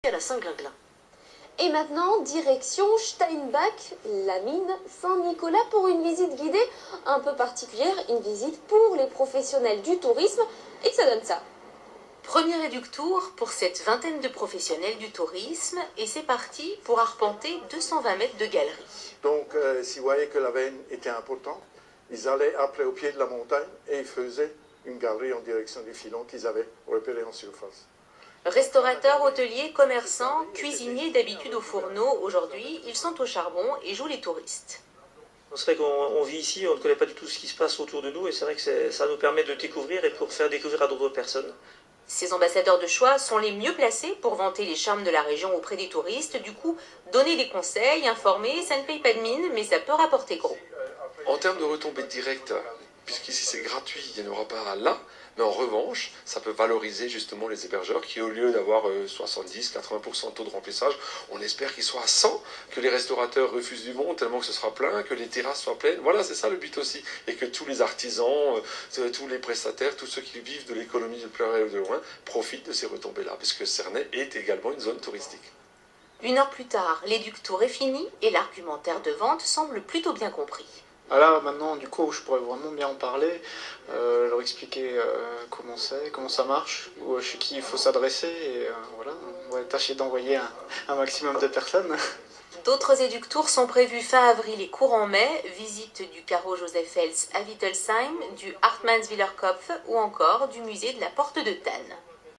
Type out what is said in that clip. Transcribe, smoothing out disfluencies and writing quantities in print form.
à la Saint-Glinglin. Et maintenant, direction Steinbach, la mine Saint-Nicolas, pour une visite guidée un peu particulière, une visite pour les professionnels du tourisme, et ça donne ça. Premier éductour pour cette vingtaine de professionnels du tourisme, et c'est parti pour arpenter 220 mètres de galerie. Donc, s'ils voyaient que la veine était importante, ils allaient après au pied de la montagne et ils faisaient une galerie en direction du filon qu'ils avaient repéré en surface. Restaurateurs, hôteliers, commerçants, cuisiniers d'habitude au fourneau, aujourd'hui, ils sont au charbon et jouent les touristes. C'est vrai qu'on vit ici, on ne connaît pas du tout ce qui se passe autour de nous et c'est vrai que ça nous permet de découvrir et pour faire découvrir à d'autres personnes. Ces ambassadeurs de choix sont les mieux placés pour vanter les charmes de la région auprès des touristes. Du coup, donner des conseils, informer, ça ne paye pas de mine, mais ça peut rapporter gros. En termes de retombées directes, puisqu'ici c'est gratuit, il n'y en aura pas là, mais en revanche, ça peut valoriser justement les hébergeurs qui, au lieu d'avoir 70-80% de taux de remplissage, on espère qu'ils soient à 100, que les restaurateurs refusent du monde tellement que ce sera plein, que les terrasses soient pleines. Voilà, c'est ça le but aussi. Et que tous les artisans, tous les prestataires, tous ceux qui vivent de l'économie de plein et de loin, profitent de ces retombées-là, puisque Cernay est également une zone touristique. Une heure plus tard, l'éductour est fini et l'argumentaire de vente semble plutôt bien compris. Ah là, maintenant, du coup, je pourrais vraiment bien en parler, leur expliquer comment ça marche, chez qui il faut s'adresser, et voilà, on va tâcher d'envoyer un maximum de personnes. D'autres éductours sont prévus fin avril et courant mai, visite du carreau JosephEls à Wittelsheim, du Hartmannswillerkopf ou encore du musée de la Porte de Tannes.